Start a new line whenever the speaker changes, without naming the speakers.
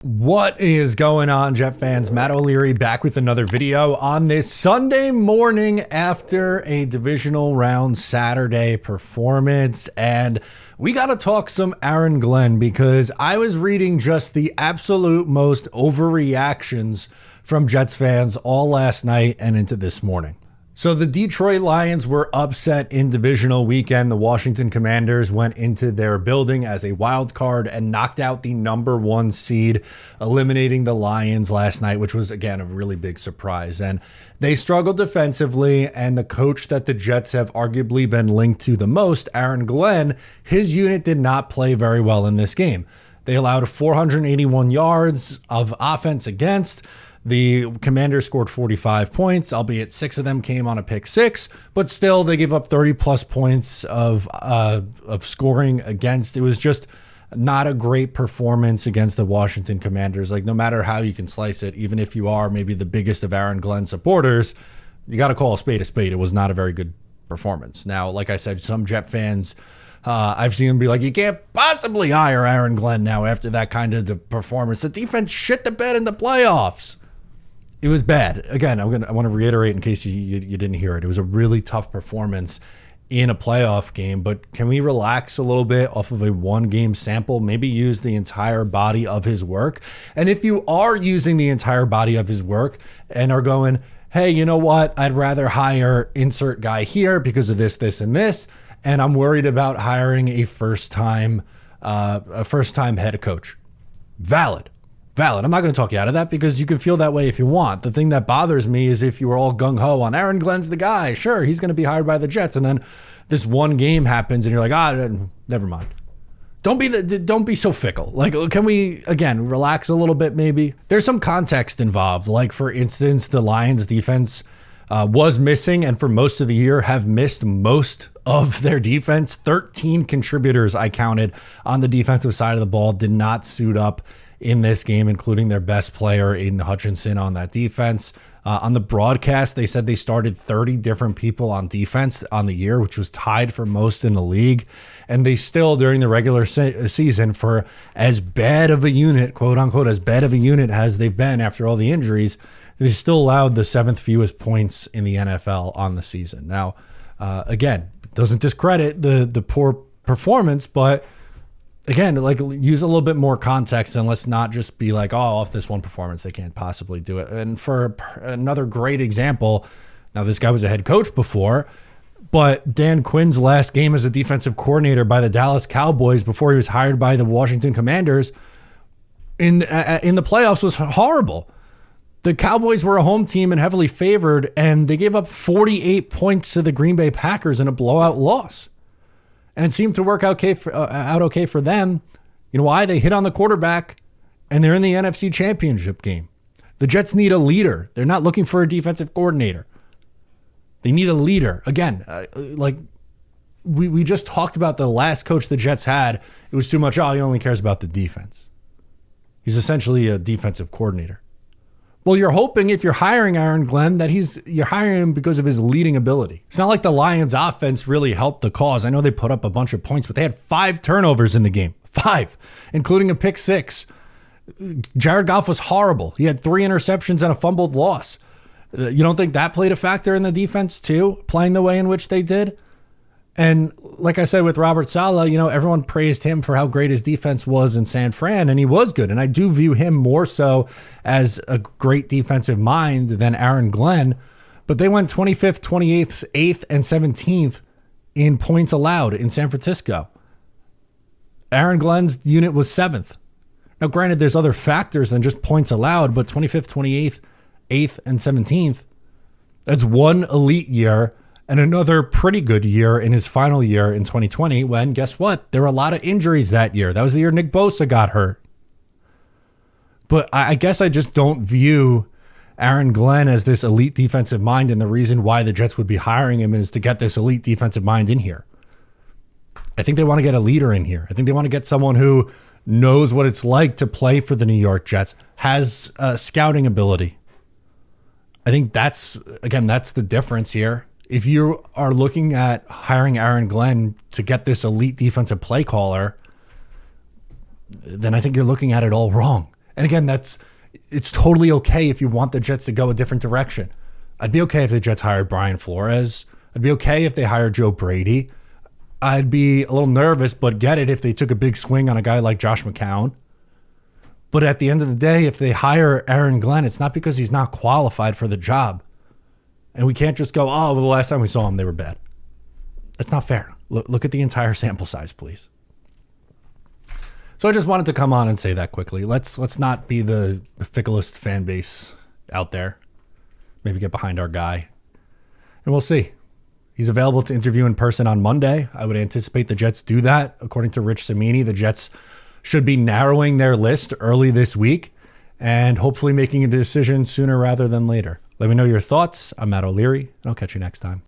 What is going on, Jet fans? Matt O'Leary back with another video on this Sunday morning after a divisional round Saturday performance. And we got to talk some Aaron Glenn because I was reading just the absolute most overreactions from Jets fans all last night and into this morning. So the Detroit Lions were upset in divisional weekend. The Washington Commanders went into their building as a wild card and knocked out the #1 seed, eliminating the Lions last night, which was, again, a really big surprise. And they struggled defensively, and the coach that the Jets have arguably been linked to the most, Aaron Glenn, his unit did not play very well in this game. They allowed 481 yards of offense against. The Commanders scored 45 points, albeit 6 of them came on a pick six, but still they gave up 30 plus points of scoring against. It was just not a great performance against the Washington Commanders. Like, no matter how you can slice it, even if you are maybe the biggest of Aaron Glenn supporters, you got to call a spade a spade. It was not a very good performance. Now, like I said, some Jet fans, I've seen them be like, you can't possibly hire Aaron Glenn now after that kind of performance. The defense shit the bed in the playoffs. It was bad. Again, I want to reiterate in case you didn't hear it. It was a really tough performance in a playoff game, but can we relax a little bit off of a one-game sample? Maybe use the entire body of his work. And if you are using the entire body of his work and are going, hey, you know what? I'd rather hire insert guy here because of this, this, and this, and I'm worried about hiring a first-time head coach. Valid. I'm not going to talk you out of that because you can feel that way if you want. The thing that bothers me is if you were all gung-ho on Aaron Glenn's the guy. Sure, he's going to be hired by the Jets. And then this one game happens and you're like, never mind. Don't be so fickle. Like, can we, again, relax a little bit maybe? There's some context involved. Like, for instance, the Lions defense was missing and for most of the year have missed most of their defense. 13 contributors I counted on the defensive side of the ball did not suit up in this game, including their best player, Aiden Hutchinson, on that defense. On the broadcast, they said they started 30 different people on defense on the year, which was tied for most in the league. And they still, during the regular season, for as bad of a unit, quote unquote, as bad of a unit as they've been after all the injuries, they still allowed the 7th fewest points in the NFL on the season. Now, again, doesn't discredit the poor performance, but again, like, use a little bit more context and let's not just be like, oh, off this one performance, they can't possibly do it. And for another great example, now this guy was a head coach before, but Dan Quinn's last game as a defensive coordinator by the Dallas Cowboys before he was hired by the Washington Commanders in the playoffs was horrible. The Cowboys were a home team and heavily favored, and they gave up 48 points to the Green Bay Packers in a blowout loss. And it seemed to work out okay for them. You know why? They hit on the quarterback, and they're in the NFC Championship game. The Jets need a leader. They're not looking for a defensive coordinator. They need a leader. Again, like we just talked about the last coach the Jets had. It was too much, he only cares about the defense. He's essentially a defensive coordinator. Well, you're hoping if you're hiring Aaron Glenn that you're hiring him because of his leading ability. It's not like the Lions offense really helped the cause. I know they put up a bunch of points, but they had 5 turnovers in the game. 5, including a pick six. Jared Goff was horrible. He had 3 interceptions and a fumbled loss. You don't think that played a factor in the defense too, playing the way in which they did? And like I said with Robert Saleh, everyone praised him for how great his defense was in San Fran, and he was good. And I do view him more so as a great defensive mind than Aaron Glenn. But they went 25th, 28th, 8th, and 17th in points allowed in San Francisco. Aaron Glenn's unit was 7th. Now, granted, there's other factors than just points allowed, but 25th, 28th, 8th, and 17th, that's one elite year and another pretty good year in his final year in 2020 when, guess what? There were a lot of injuries that year. That was the year Nick Bosa got hurt. But I guess I just don't view Aaron Glenn as this elite defensive mind, and the reason why the Jets would be hiring him is to get this elite defensive mind in here. I think they want to get a leader in here. I think they want to get someone who knows what it's like to play for the New York Jets, has scouting ability. I think that's the difference here. If you are looking at hiring Aaron Glenn to get this elite defensive play caller, then I think you're looking at it all wrong. And again, it's totally okay if you want the Jets to go a different direction. I'd be okay if the Jets hired Brian Flores. I'd be okay if they hired Joe Brady. I'd be a little nervous, but get it if they took a big swing on a guy like Josh McCown. But at the end of the day, if they hire Aaron Glenn, it's not because he's not qualified for the job. And we can't just go, oh, well, the last time we saw them, they were bad. That's not fair. Look at the entire sample size, please. So I just wanted to come on and say that quickly. Let's not be the ficklest fan base out there. Maybe get behind our guy. And we'll see. He's available to interview in person on Monday. I would anticipate the Jets do that. According to Rich Cimini, the Jets should be narrowing their list early this week and hopefully making a decision sooner rather than later. Let me know your thoughts. I'm Matt O'Leary, and I'll catch you next time.